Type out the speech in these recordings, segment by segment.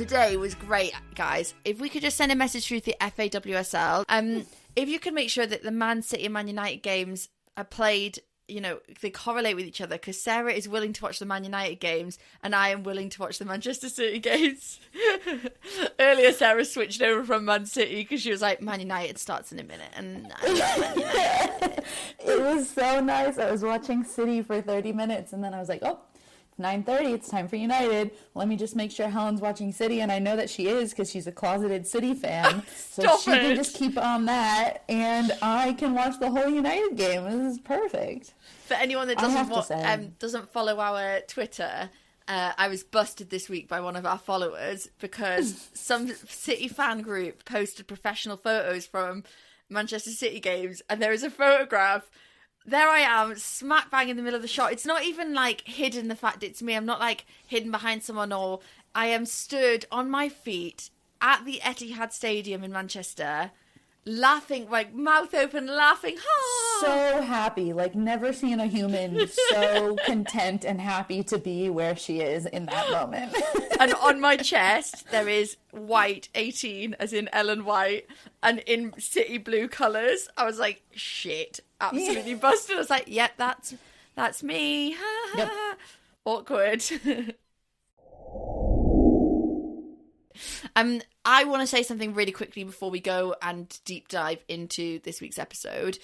today was great, guys. If we could just send a message through the FAWSL, if you can make sure that the Man City and Man United games are played, you know, they correlate with each other, because Sarah is willing to watch the Man United games and I am willing to watch the Manchester City games. Earlier, Sarah switched over from Man City because she was like, Man United starts in a minute, and I love Man United. It was so nice. I was watching City for 30 minutes and then I was like, oh, 9:30, it's time for United. Let me just make sure Helen's watching City, and I know that she is because she's a closeted City fan. So she can just keep on that, and I can watch the whole United game. This is perfect. For anyone that doesn't follow our Twitter, I was busted this week by one of our followers because some City fan group posted professional photos from Manchester City games, and there is a photograph. There I am, smack bang in the middle of the shot. It's not even, like, hidden the fact it's me. I'm not, like, hidden behind someone, or I am stood on my feet at the Etihad Stadium in Manchester, laughing, like, mouth open, laughing. Ah! So happy, like, never seen a human so content and happy to be where she is in that moment. And on my chest, there is white 18, as in Ellen White, and in City blue colours. I was like, shit, absolutely busted. I was like, yep, that's me. Yep. Awkward. I want to say something really quickly before we go and deep dive into this week's episode.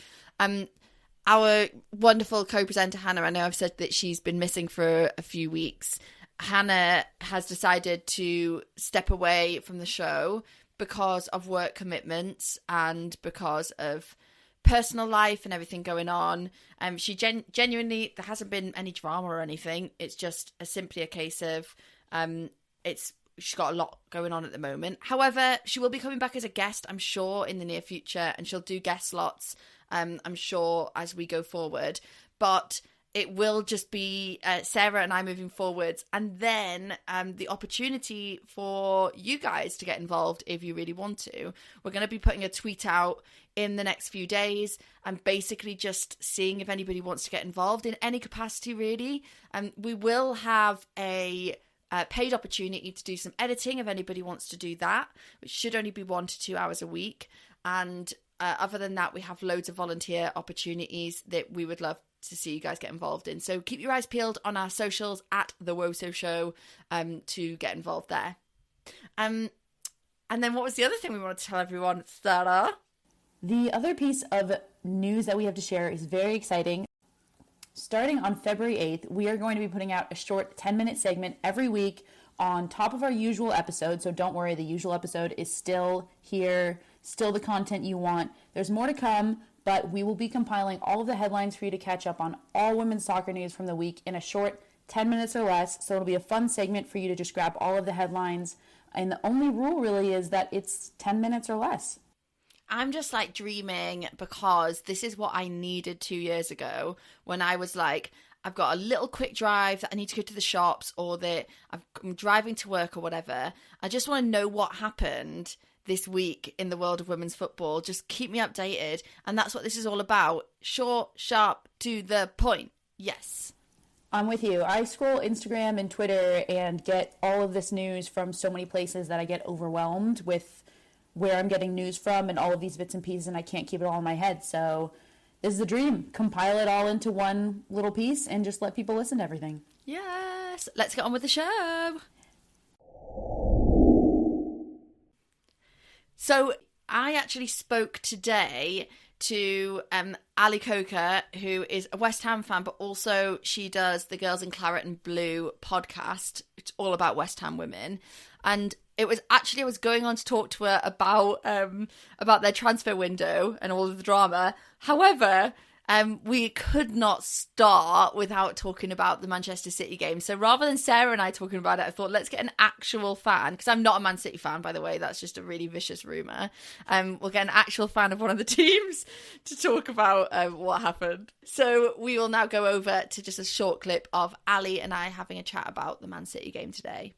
Our wonderful co-presenter Hannah, I know I've said that she's been missing for a few weeks. Hannah has decided to step away from the show because of work commitments and because of personal life and everything going on. She genuinely, there hasn't been any drama or anything. It's just simply a case of she's got a lot going on at the moment. However, she will be coming back as a guest, I'm sure, in the near future, and she'll do guest slots, I'm sure, as we go forward. But it will just be Sarah and I moving forwards, and then the opportunity for you guys to get involved if you really want to. We're going to be putting a tweet out in the next few days and basically just seeing if anybody wants to get involved in any capacity, really. We will have a paid opportunity to do some editing if anybody wants to do that, which should only be 1 to 2 hours a week. And other than that, we have loads of volunteer opportunities that we would love to see you guys get involved in. So keep your eyes peeled on our socials at The Woso Show to get involved there. And then what was the other thing we wanted to tell everyone, Sarah? The other piece of news that we have to share is very exciting. Starting on February 8th, we are going to be putting out a short 10-minute segment every week on top of our usual episode. So don't worry, the usual episode is still here, still the content you want. There's more to come, but we will be compiling all of the headlines for you to catch up on all women's soccer news from the week in a short 10 minutes or less. So it'll be a fun segment for you to just grab all of the headlines. And the only rule really is that it's 10 minutes or less. I'm just like dreaming, because this is what I needed 2 years ago when I was like, I've got a little quick drive that I need to go to the shops, or that I'm driving to work or whatever. I just want to know what happened this week in the world of women's football. Just keep me updated. And that's what this is all about. Short, sharp, to the point. Yes. I'm with you. I scroll Instagram and Twitter and get all of this news from so many places that I get overwhelmed with where I'm getting news from and all of these bits and pieces, and I can't keep it all in my head. So this is the dream. Compile it all into one little piece and just let people listen to everything. Yes. Let's get on with the show. So I actually spoke today to Ali Coker, who is a West Ham fan, but also she does the Girls in Claret and Blue podcast. It's all about West Ham women. And it was actually, I was going on to talk to her about their transfer window and all of the drama. However, we could not start without talking about the Manchester City game. So rather than Sarah and I talking about it, I thought, let's get an actual fan, because I'm not a Man City fan, by the way. That's just a really vicious rumour. We'll get an actual fan of one of the teams to talk about what happened. So we will now go over to just a short clip of Ali and I having a chat about the Man City game today.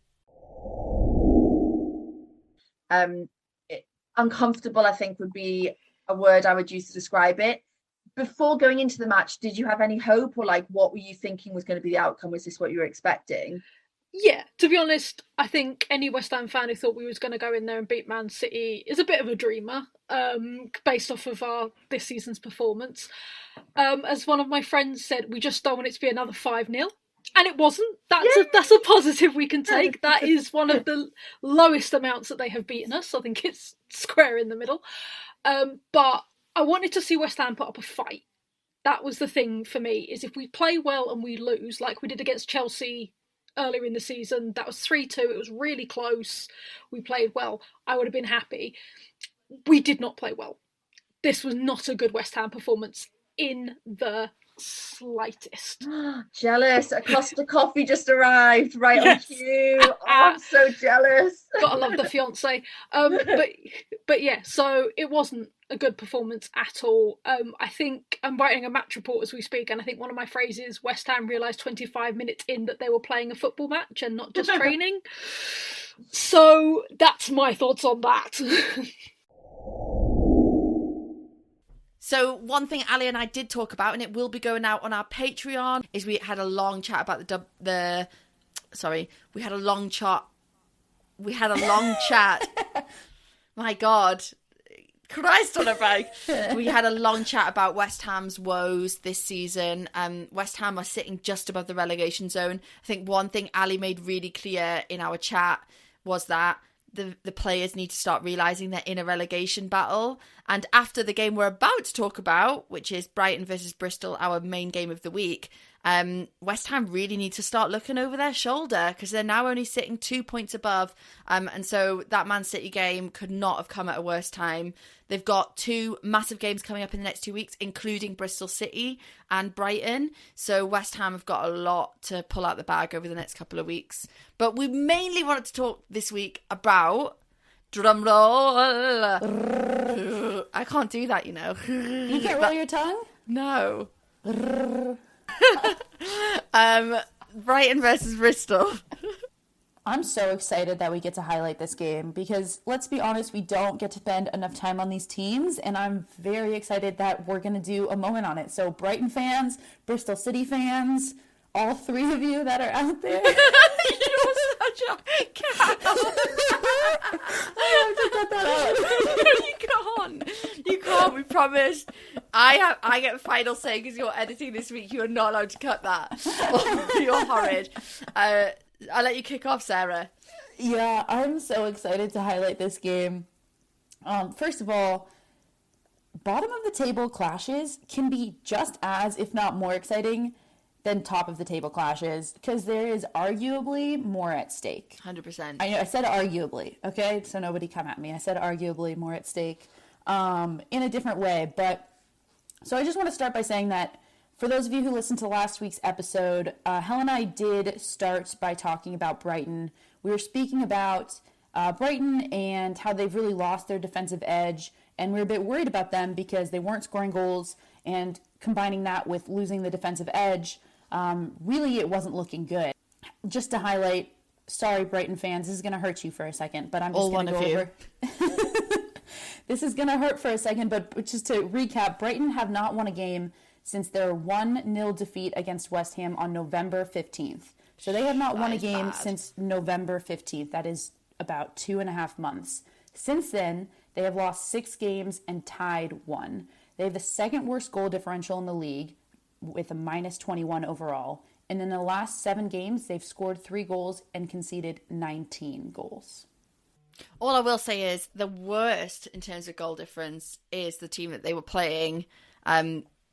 Uncomfortable, I think, would be a word I would use to describe it. Before going into the match, did you have any hope, or like what were you thinking was going to be the outcome? Was this what you were expecting? Yeah, to be honest, I think any West Ham fan who thought we was going to go in there and beat Man City is a bit of a dreamer, based off of this season's performance. As one of my friends said, we just don't want it to be another 5-0. And it wasn't. That's a positive we can take. That is one of the lowest amounts that they have beaten us. I think it's square in the middle. But I wanted to see West Ham put up a fight. That was the thing for me, is if we play well and we lose, like we did against Chelsea earlier in the season, that was 3-2, it was really close, we played well, I would have been happy. We did not play well. This was not a good West Ham performance in the slightest. Jealous. A Costa coffee just arrived right on cue. Oh, I'm so jealous. Gotta love the fiance. But yeah, so it wasn't a good performance at all. I think I'm writing a match report as we speak, and I think one of my phrases, West Ham realised 25 minutes in that they were playing a football match and not just training. So that's my thoughts on that. So one thing Ali and I did talk about, and it will be going out on our Patreon, is we had a long chat about we had a long chat. My God, Christ on a bike. We had a long chat about West Ham's woes this season. West Ham are sitting just above the relegation zone. I think one thing Ali made really clear in our chat was that the players need to start realising they're in a relegation battle. And after the game we're about to talk about, which is Brighton versus Bristol, our main game of the week, West Ham really need to start looking over their shoulder, because they're now only sitting 2 points above. And so that Man City game could not have come at a worse time. They've got 2 massive games coming up in the next 2 weeks, including Bristol City and Brighton. So West Ham have got a lot to pull out the bag over the next couple of weeks. But we mainly wanted to talk this week about... drumroll. I can't do that, you know. You can't roll your tongue? No. Brighton versus Bristol. I'm so excited that we get to highlight this game, because let's be honest, we don't get to spend enough time on these teams, and I'm very excited that we're going to do a moment on it. So Brighton fans, Bristol City fans, all 3 of you that are out there. You're such a cow. I have to cut that out. You can't, we promised. I get the final say because you're editing this week. You are not allowed to cut that. You're horrid. I'll let you kick off, Sarah. Yeah, I'm so excited to highlight this game. First of all, bottom of the table clashes can be just as, if not more exciting than top of the table clashes, because there is arguably more at stake. 100%. I know, I said arguably, okay? So nobody come at me. I said arguably more at stake in a different way. But so I just want to start by saying that for those of you who listened to last week's episode, Helen and I did start by talking about Brighton. We were speaking about Brighton and how they've really lost their defensive edge, and we were a bit worried about them because they weren't scoring goals, and combining that with losing the defensive edge, really it wasn't looking good. Just to highlight, sorry Brighton fans, this is going to hurt you for a second, but I'm just going to go over. This is going to hurt for a second, but just to recap, Brighton have not won a game since their 1-0 defeat against West Ham on November 15th. So they have not won a game since November 15th. That is about 2.5 months. Since then, they have lost 6 games and tied 1. They have the second worst goal differential in the league with a -21 overall. And in the last 7 games, they've scored 3 goals and conceded 19 goals. All I will say is the worst in terms of goal difference is the team that they were playing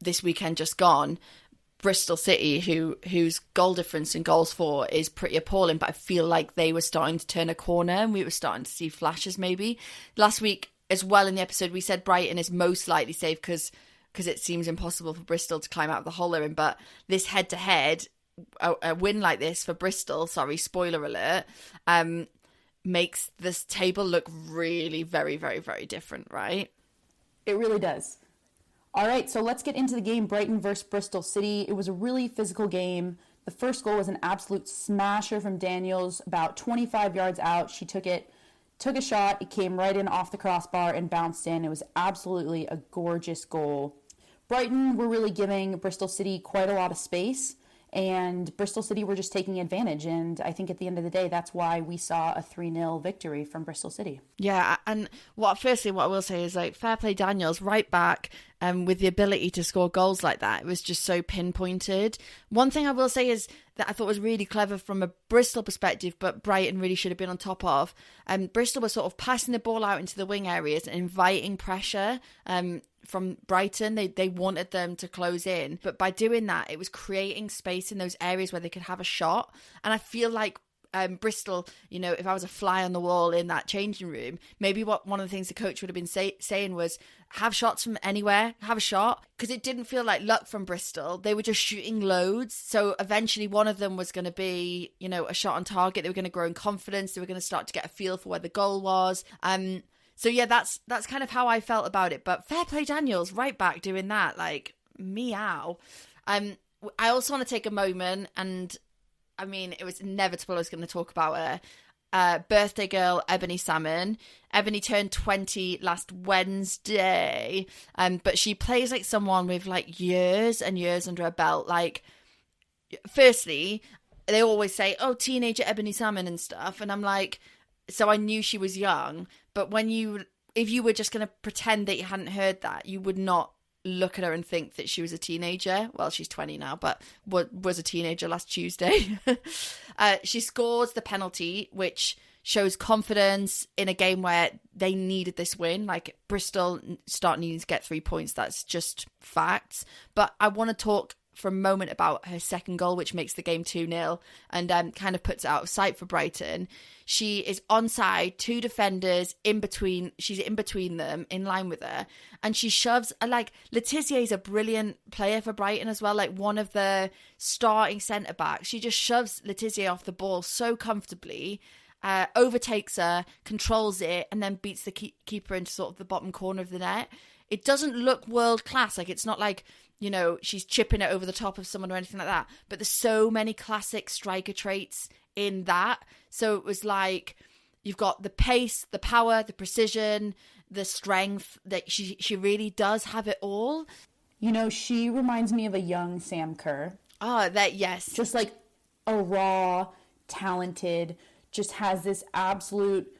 this weekend just gone, Bristol City, whose goal difference in goals for is pretty appalling, but I feel like they were starting to turn a corner and we were starting to see flashes maybe. Last week as well in the episode we said Brighton is most likely safe because it seems impossible for Bristol to climb out of the hole they're in, but this head-to-head, a win like this for Bristol, spoiler alert, makes this table look really very, very, very different, right? It really does. All right, so let's get into the game, Brighton versus Bristol City. It was a really physical game. The first goal was an absolute smasher from Daniels, about 25 yards out. She took a shot, it came right in off the crossbar and bounced in. It was absolutely a gorgeous goal. Brighton were really giving Bristol City quite a lot of space, and Bristol City were just taking advantage. And I think at the end of the day, that's why we saw a 3-0 victory from Bristol City. Yeah, and what I will say is, like, fair play Daniels, right back, with the ability to score goals like that. It was just so pinpointed. One thing I will say is that I thought was really clever from a Bristol perspective, but Brighton really should have been on top of. Bristol was sort of passing the ball out into the wing areas and inviting pressure from Brighton. They wanted them to close in, but by doing that, it was creating space in those areas where they could have a shot. And I feel like Bristol, you know, if I was a fly on the wall in that changing room, maybe one of the things the coach would have been saying was have shots from anywhere, have a shot, because it didn't feel like luck from Bristol. They were just shooting loads. So eventually one of them was going to be, you know, a shot on target. They were going to grow in confidence. They were going to start to get a feel for where the goal was. So yeah, that's kind of how I felt about it. But fair play Daniels, right back doing that, like, meow. I also want to take a moment, and I mean, it was inevitable I was going to talk about her. Birthday girl, Ebony Salmon. Ebony turned 20 last Wednesday, but she plays like someone with like years and years under her belt. Like, firstly, they always say, oh, teenager Ebony Salmon and stuff. And I'm like, so I knew she was young, but if you were just going to pretend that you hadn't heard that, you would not look at her and think that she was a teenager. Well, she's 20 now, but was a teenager last Tuesday. She scores the penalty, which shows confidence in a game where they needed this win. Like, Bristol start needing to get 3 points. That's just facts. But I want to talk for a moment about her second goal, which makes the game 2-0 and kind of puts it out of sight for Brighton. She is onside, two defenders in between. She's in between them, in line with her, and she shoves. Like, Letizia is a brilliant player for Brighton as well. Like, one of the starting centre backs. She just shoves Letizia off the ball so comfortably, overtakes her, controls it, and then beats the keeper into sort of the bottom corner of the net. It doesn't look world class. Like, it's not like, you know, she's chipping it over the top of someone or anything like that. But there's so many classic striker traits in that. So it was like, you've got the pace, the power, the precision, the strength, that she really does have it all. You know, she reminds me of a young Sam Kerr. Oh, that, yes. Just like a raw, talented, just has this absolute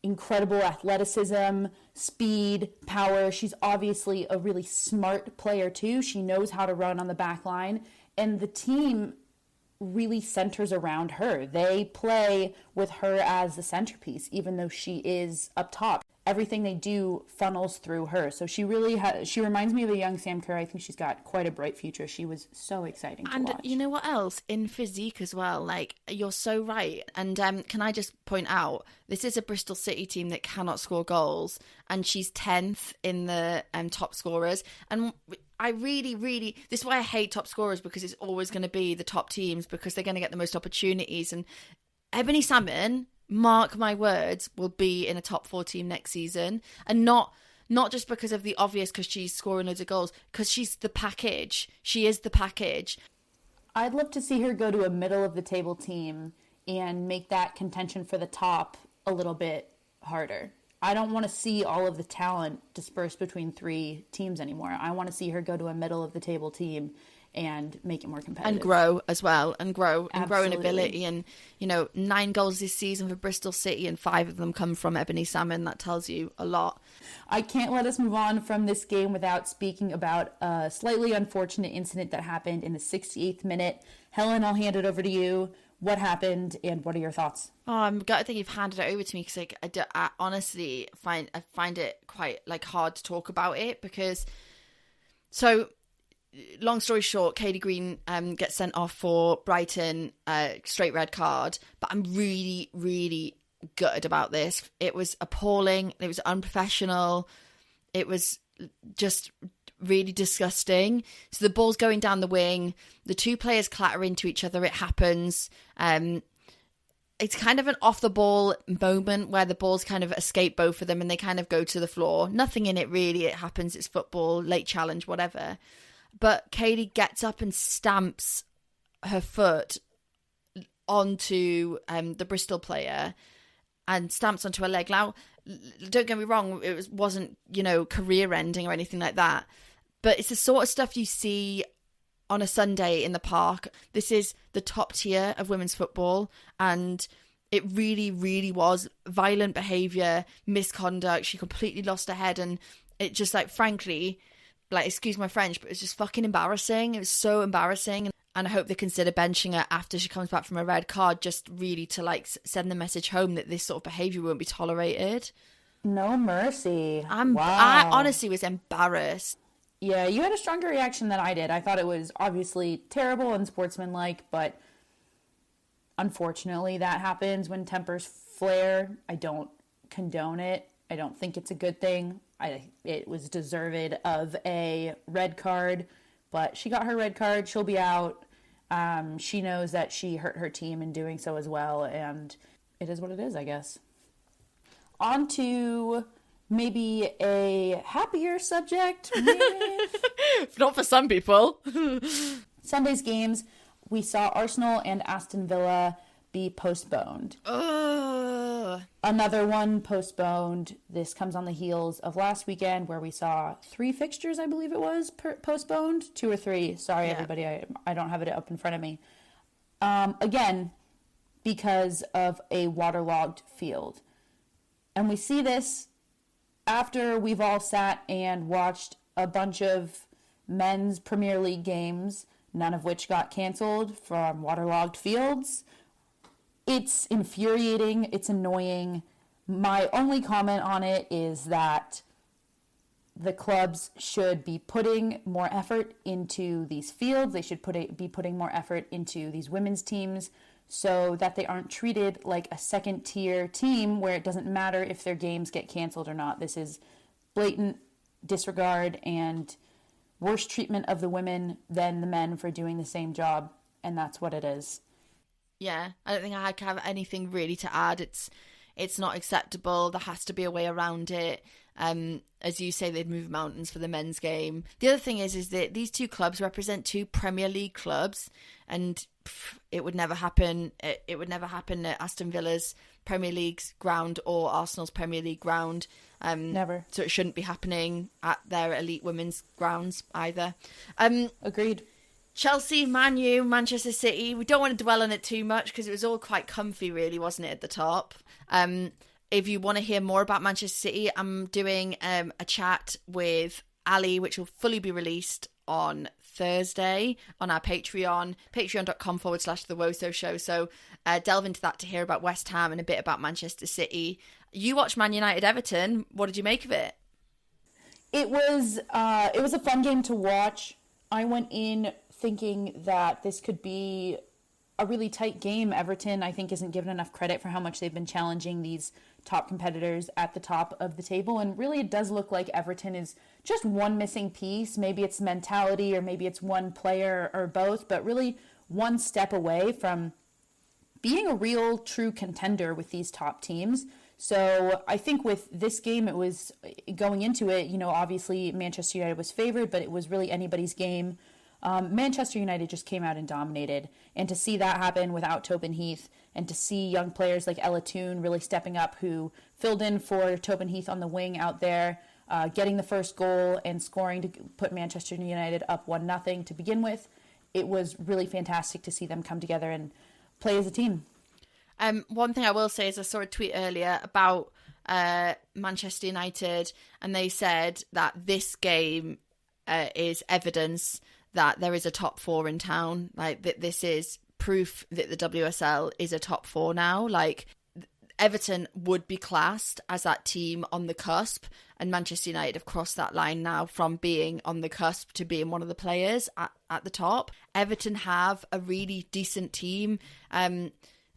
incredible athleticism, speed, power. She's obviously a really smart player too. She knows how to run on the back line, and the team really centers around her. They play with her as the centerpiece, even though she is up top. Everything they do funnels through her. So she really she reminds me of a young Sam Kerr. I think she's got quite a bright future. She was so exciting to watch. And you know what else? In physique as well. Like, you're so right. And can I just point out, this is a Bristol City team that cannot score goals, and she's 10th in the top scorers. And I really, really, this is why I hate top scorers, because it's always going to be the top teams, because they're going to get the most opportunities. And Ebony Salmon, mark my words, will be in a top 4 team next season. And not just because of the obvious, because she's scoring loads of goals, because she's the package. She is the package. I'd love to see her go to a middle of the table team and make that contention for the top a little bit harder. I don't want to see all of the talent dispersed between 3 teams anymore. I want to see her go to a middle of the table team and make it more competitive. And grow as well, and grow in Absolutely. ability. And, you know, 9 goals this season for Bristol City, and 5 of them come from Ebony Salmon. That tells you a lot. I can't let us move on from this game without speaking about a slightly unfortunate incident that happened in the 68th minute. Helen, I'll hand it over to you. What happened, and what are your thoughts? Oh, I'm gutted that you've handed it over to me, because like, I honestly find it quite like hard to talk about it, because so long story short, Katie Green gets sent off for Brighton, straight red card. But I'm really, really gutted about this. It was appalling. It was unprofessional. It was just really disgusting. So the ball's going down the wing. The 2 players clatter into each other. It happens. It's kind of an off the ball moment where the balls kind of escape both of them and they kind of go to the floor. Nothing in it really. It happens. It's football, late challenge, whatever. But Katie gets up and stamps her foot onto the Bristol player and stamps onto her leg. Now, don't get me wrong, it wasn't, you know, career ending or anything like that. But it's the sort of stuff you see on a Sunday in the park. This is the top tier of women's football, and it really, really was violent behaviour, misconduct. She completely lost her head, and it just, like, frankly, like, excuse my French, but it was just fucking embarrassing. It was so embarrassing. And I hope they consider benching her after she comes back from a red card, just really to, like, send the message home that this sort of behaviour won't be tolerated. No mercy. Wow. I honestly was embarrassed. Yeah, you had a stronger reaction than I did. I thought it was obviously terrible and sportsmanlike, but unfortunately that happens when tempers flare. I don't condone it. I don't think it's a good thing. It was deserved of a red card, but she got her red card. She'll be out. She knows that she hurt her team in doing so as well, and it is what it is, I guess. On to maybe a happier subject. Not for some people. Sunday's games, we saw Arsenal and Aston Villa be postponed. Another one postponed. This comes on the heels of last weekend where we saw 3 fixtures, I believe it was, postponed. 2 or 3. Sorry, everybody. I don't have it up in front of me. Again, because of a waterlogged field. And we see this after we've all sat and watched a bunch of men's Premier League games, none of which got canceled from waterlogged fields. It's infuriating. It's annoying. My only comment on it is that the clubs should be putting more effort into these fields. They should be putting more effort into these women's teams so that they aren't treated like a second-tier team where it doesn't matter if their games get canceled or not. This is blatant disregard and worse treatment of the women than the men for doing the same job, and that's what it is. Yeah, I don't think I have anything really to add. It's not acceptable. There has to be a way around it. As you say, they'd move mountains for the men's game. The other thing is that these 2 clubs represent 2 Premier League clubs, and it would never happen. It would never happen at Aston Villa's Premier League's ground or Arsenal's Premier League ground. Never. So it shouldn't be happening at their elite women's grounds either. Agreed. Chelsea, Man U, Manchester City. We don't want to dwell on it too much because it was all quite comfy, really, wasn't it, at the top? If you want to hear more about Manchester City, I'm doing a chat with Ali, which will fully be released on Thursday on our Patreon, patreon.com/The Woso Show. So delve into that to hear about West Ham and a bit about Manchester City. You watched Man United Everton. What did you make of it? It was a fun game to watch. I went in thinking that this could be a really tight game. Everton, I think, isn't given enough credit for how much they've been challenging these top competitors at the top of the table. And really, it does look like Everton is just one missing piece. Maybe it's mentality or maybe it's one player or both, but really one step away from being a real, true contender with these top teams. So I think with this game, it was going into it, obviously Manchester United was favored, but it was really anybody's game. Manchester United just came out and dominated. And to see that happen without Tobin Heath and to see young players like Ella Toone really stepping up who filled in for Tobin Heath on the wing out there, getting the first goal and scoring to put Manchester United up 1-0 to begin with, it was really fantastic to see them come together and play as a team. One thing I will say is I saw a tweet earlier about Manchester United, and they said that this game is evidence that there is a top 4 in town. Like that, this is proof that the WSL is a top 4 now. Like Everton would be classed as that team on the cusp, and Manchester United have crossed that line now from being on the cusp to being one of the players at the top. Everton have a really decent team.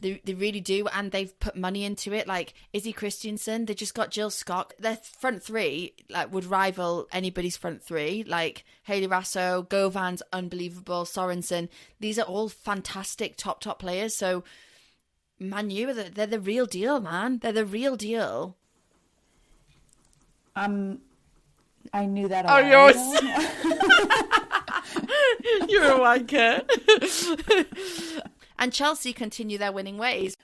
They really do, and they've put money into it. Like Izzy Christiansen, they just got Jill Scott. Their front 3 would rival anybody's front 3. Like Hayley Rasso, Govan's unbelievable, Sorensen. These are all fantastic top players. So Man U, they're the real deal, man. They're the real deal. I knew that. Oh, you're a wanker. And Chelsea continue their winning ways.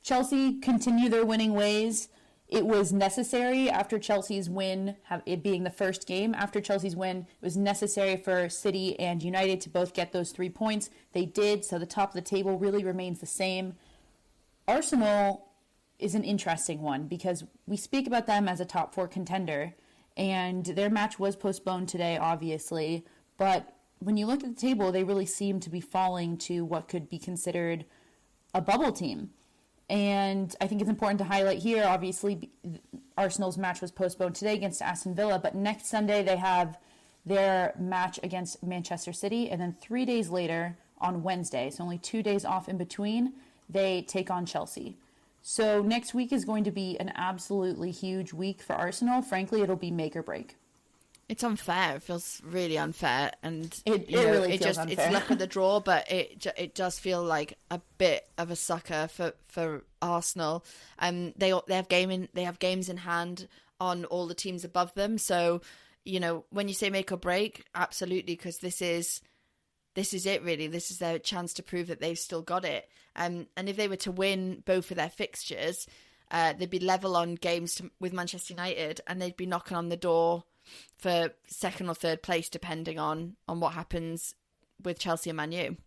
Chelsea continue their winning ways. It was necessary after Chelsea's win, it being the first game after Chelsea's win, it was necessary for City and United to both get those 3 points. They did, so the top of the table really remains the same. Arsenal is an interesting one because we speak about them as a top 4 contender, and their match was postponed today, obviously, but when you look at the table, they really seem to be falling to what could be considered a bubble team. And I think it's important to highlight here, obviously, Arsenal's match was postponed today against Aston Villa, but next Sunday they have their match against Manchester City, and then 3 days later, on Wednesday, so only 2 days off in between, they take on Chelsea. So next week is going to be an absolutely huge week for Arsenal. Frankly, it'll be make or break. It's unfair. It feels really unfair, and it really feels unfair. It's luck of the draw, but it does feel like a bit of a sucker for Arsenal. They have games in hand on all the teams above them. So, when you say make or break, absolutely, because this is it really. This is their chance to prove that they've still got it. And if they were to win both of their fixtures, they'd be level on games with Manchester United, and they'd be knocking on the door for second or third place, depending on what happens with Chelsea and Man U.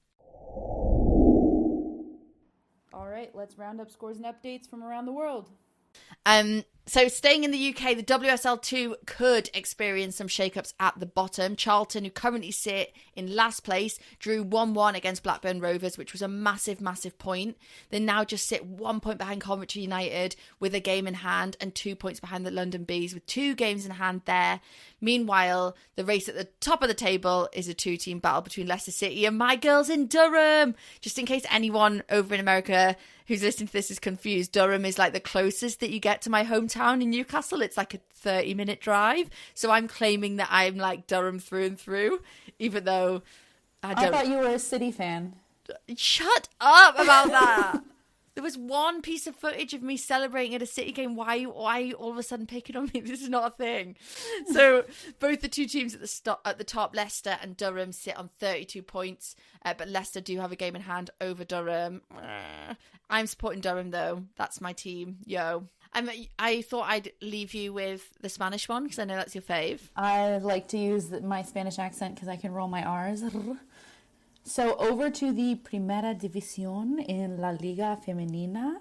All right, let's round up scores and updates from around the world. So staying in the UK, the WSL2 could experience some shake-ups at the bottom. Charlton, who currently sit in last place, drew 1-1 against Blackburn Rovers, which was a massive, massive point. They now just sit 1 point behind Coventry United with a game in hand and 2 points behind the London Bees with 2 games in hand there. Meanwhile, the race at the top of the table is a 2-team battle between Leicester City and my girls in Durham. Just in case anyone over in America who's listening to this is confused, Durham is like the closest that you get to my hometown in Newcastle. It's like a 30-minute drive. So I'm claiming that I'm like Durham through and through, even though I thought you were a City fan. Shut up about that. There was one piece of footage of me celebrating at a City game. Why are you all of a sudden picking on me? This is not a thing. So both the two teams at the top, Leicester and Durham, sit on 32 points. But Leicester do have a game in hand over Durham. I'm supporting Durham, though. That's my team. Yo. I thought I'd leave you with the Spanish one, because I know that's your fave. I like to use my Spanish accent because I can roll my R's. So over to the Primera División in La Liga Femenina.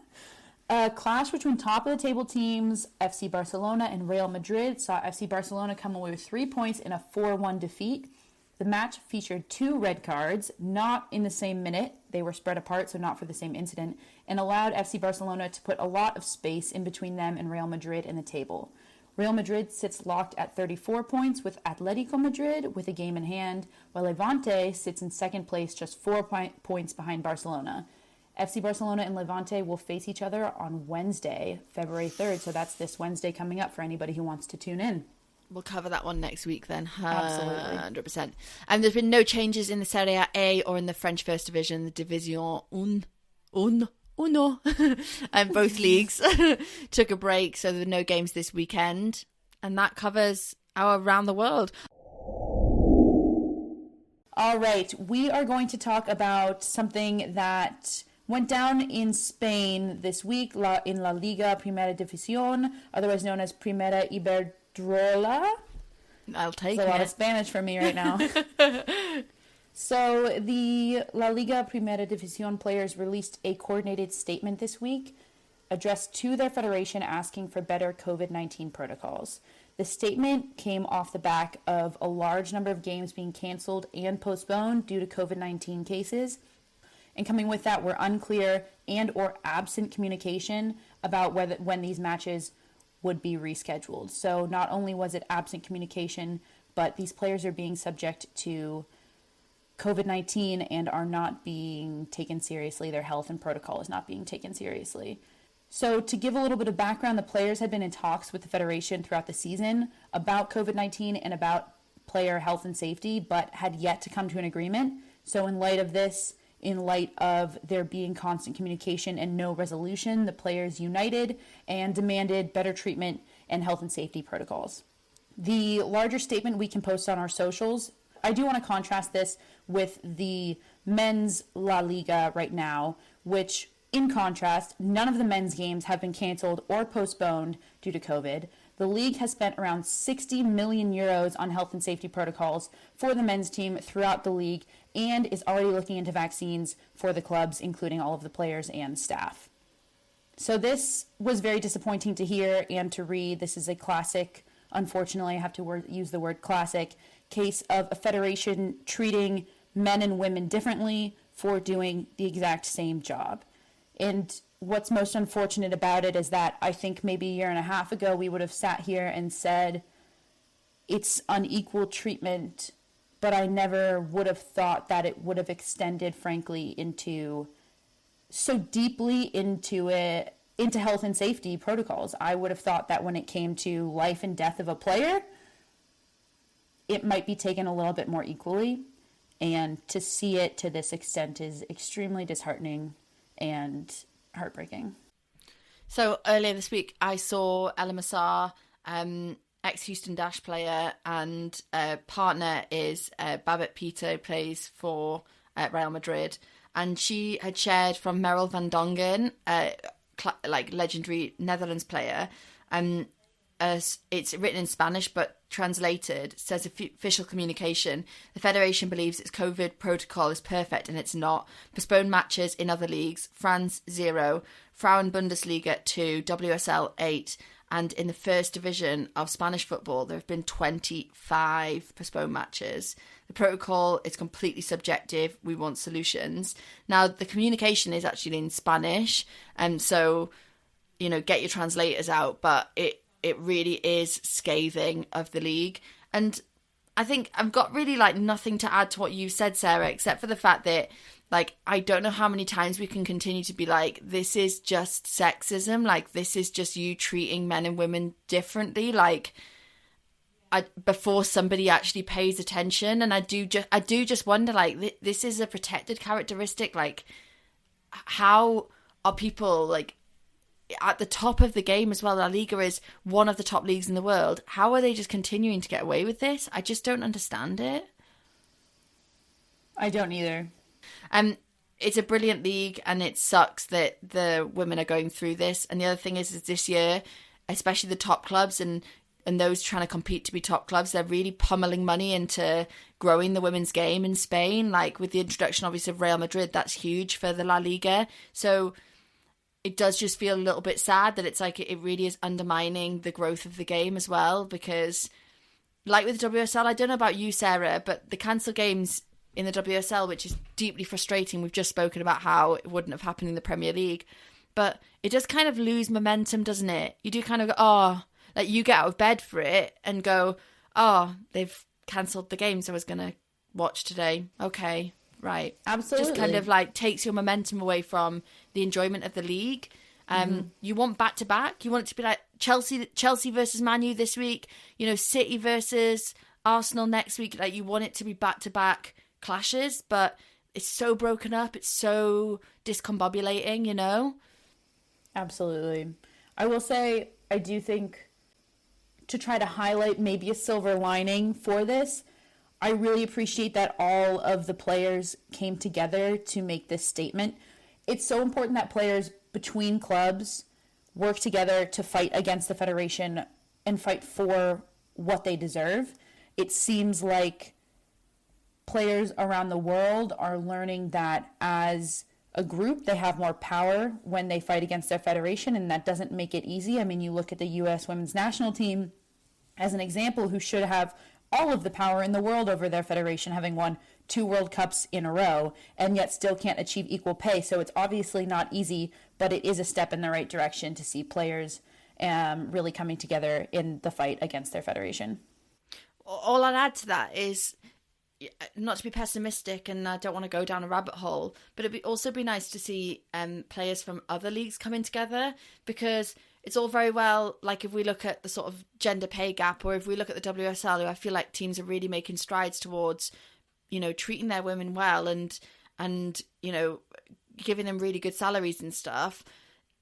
A clash between top of the table teams FC Barcelona and Real Madrid saw FC Barcelona come away with 3 points in a 4-1 defeat. The match featured 2 red cards, not in the same minute. They were spread apart, so not for the same incident, and allowed FC Barcelona to put a lot of space in between them and Real Madrid in the table. Real Madrid sits locked at 34 points with Atletico Madrid with a game in hand, while Levante sits in second place just 4 points behind Barcelona. FC Barcelona and Levante will face each other on Wednesday, February 3rd, so that's this Wednesday coming up for anybody who wants to tune in. We'll cover that one next week then. Absolutely. 100%. And there's been no changes in the Serie A or in the French First Division, the Division 1. Oh no. And both leagues took a break, so there were no games this weekend. And that covers our Around the World. All right, we are going to talk about something that went down in Spain this week in La Liga Primera División, otherwise known as Primera Iberdrola. I'll take it. It's a lot of Spanish for me right now. So the La Liga Primera División players released a coordinated statement this week addressed to their federation asking for better COVID-19 protocols. The statement came off the back of a large number of games being canceled and postponed due to COVID-19 cases. And coming with that were unclear and or absent communication about when these matches would be rescheduled. So not only was it absent communication, but these players are being subject to COVID-19 and are not being taken seriously. Their health and protocol is not being taken seriously. So to give a little bit of background, the players had been in talks with the federation throughout the season about COVID-19 and about player health and safety, but had yet to come to an agreement. So in light of this, in light of there being constant communication and no resolution, the players united and demanded better treatment and health and safety protocols. The larger statement we can post on our socials. I do want to contrast this with the men's La Liga right now, which In contrast, none of the men's games have been cancelled or postponed due to COVID. The league has spent around 60 million euros on health and safety protocols for the men's team throughout the league and is already looking into vaccines for the clubs, including all of the players and staff. So this was very disappointing to hear and to read. This is a classic, unfortunately, I have to use the word classic, case of a federation treating men and women differently for doing the exact same job. And what's most unfortunate about it is that I think maybe a year and a half ago we would have sat here and said it's unequal treatment, but I never would have thought that it would have extended, frankly, into so deeply into health and safety protocols. I would have thought that when it came to life and death of a player, it might be taken a little bit more equally. And to see it to this extent is extremely disheartening and heartbreaking. So earlier this week, I saw Ella Massar, ex-Houston Dash player, and partner is Babette Pieter, who plays for Real Madrid. And she had shared from Meryl van Dongen, legendary Netherlands player, it's written in Spanish, but translated, says official communication. The Federation believes its COVID protocol is perfect and it's not. Postponed matches in other leagues. France 0, Frauen Bundesliga 2, WSL 8, and in the first division of Spanish football there have been 25 postponed matches. The protocol is completely subjective. We want solutions. Now the communication is actually in Spanish, and so get your translators out, but it really is scathing of the league. And I think I've got really nothing to add to what you said, Sarah, except for the fact that I don't know how many times we can continue to be this is just sexism, this is just you treating men and women differently, before somebody actually pays attention. And I do just wonder, this is a protected characteristic. How are people at the top of the game as well? La Liga is one of the top leagues in the world. How are they just continuing to get away with this? I just don't understand it. I don't either. It's a brilliant league, and it sucks that the women are going through this. And the other thing is this year, especially the top clubs and those trying to compete to be top clubs, they're really pummeling money into growing the women's game in Spain. With the introduction, obviously, of Real Madrid, that's huge for the La Liga. So it does just feel a little bit sad that it's it really is undermining the growth of the game as well, because with WSL, I don't know about you, Sarah, but the cancelled games in the WSL, which is deeply frustrating. We've just spoken about how it wouldn't have happened in the Premier League, but it does kind of lose momentum, doesn't it? You do kind of go, you get out of bed for it and go, they've cancelled the games I was going to watch today. Okay. Right. Absolutely. Just kind of takes your momentum away from the enjoyment of the league. You want back-to-back. You want it to be Chelsea versus Man U this week, City versus Arsenal next week. You want it to be back-to-back clashes, but it's so broken up. It's so discombobulating, Absolutely. I will say, I do think, to try to highlight maybe a silver lining for this, I really appreciate that all of the players came together to make this statement. It's so important that players between clubs work together to fight against the federation and fight for what they deserve. It seems like players around the world are learning that as a group, they have more power when they fight against their federation, and that doesn't make it easy. I mean, you look at the U.S. women's national team as an example, who should have all of the power in the world over their federation, having won 2 World Cups in a row, and yet still can't achieve equal pay. So it's obviously not easy, but it is a step in the right direction to see players really coming together in the fight against their federation. All I'd add to that is, not to be pessimistic, and I don't want to go down a rabbit hole, but it'd also be nice to see players from other leagues coming together, because it's all very well, if we look at the sort of gender pay gap, or if we look at the WSL, I feel like teams are really making strides towards, treating their women well and giving them really good salaries and stuff.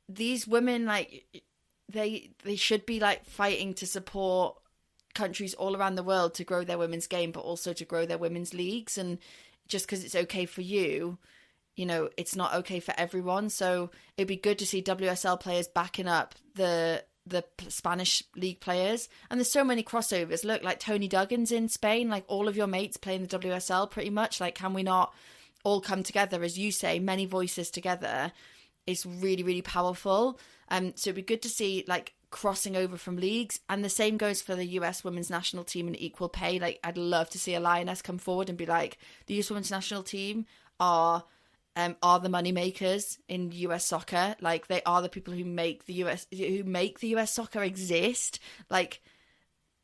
These women, they should be fighting to support countries all around the world to grow their women's game, but also to grow their women's leagues. And just because it's okay for you, it's not okay for everyone. So it'd be good to see WSL players backing up the Spanish league players. And there's so many crossovers. Look, like Tony Duggan's in Spain, like all of your mates playing the WSL pretty much. Like, can we not all come together? As you say, many voices together is really, really powerful. So it'd be good to see like crossing over from leagues. And the same goes for the US women's national team and equal pay. Like, I'd love to see a lioness come forward and be like, the US women's national team are the money makers in US soccer. Like, they are the people who make the US soccer exist. Like,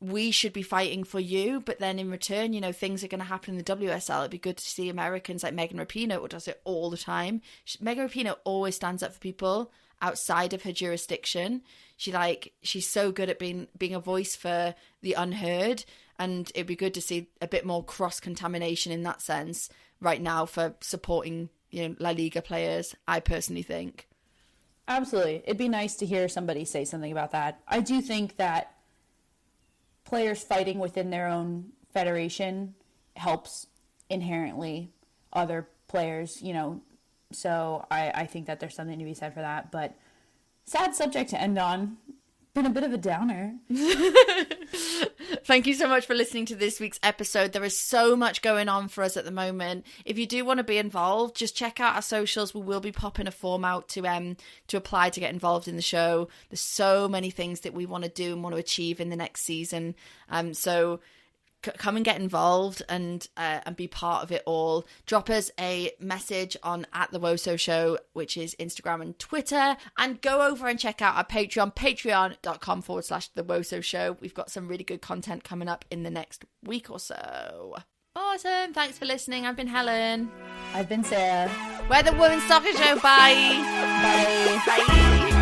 we should be fighting for you, but then in return, things are going to happen in the WSL. It'd be good to see Americans like Megan Rapinoe, who does it all the time. Megan Rapinoe always stands up for people outside of her jurisdiction. She's so good at being a voice for the unheard, and it'd be good to see a bit more cross-contamination in that sense right now for supporting La Liga players, I personally think. Absolutely. It'd be nice to hear somebody say something about that. I do think that players fighting within their own federation helps inherently other players, so I think that there's something to be said for that. But sad subject to end on. Been a bit of a downer. Thank you so much for listening to this week's episode. There is so much going on for us at the moment. If you do want to be involved, just check out our socials. We will be popping a form out to apply to get involved in the show. There's so many things that we want to do and want to achieve in the next season. So come and get involved and be part of it all. Drop us a message on @TheWoso Show, which is Instagram and Twitter, and go over and check out our Patreon, patreon.com/TheWoso Show. We've got some really good content coming up in the next week or so. Awesome. Thanks for listening. I've been Helen. I've been Sarah. We're the Women's Soccer Show. Bye. Bye. Bye.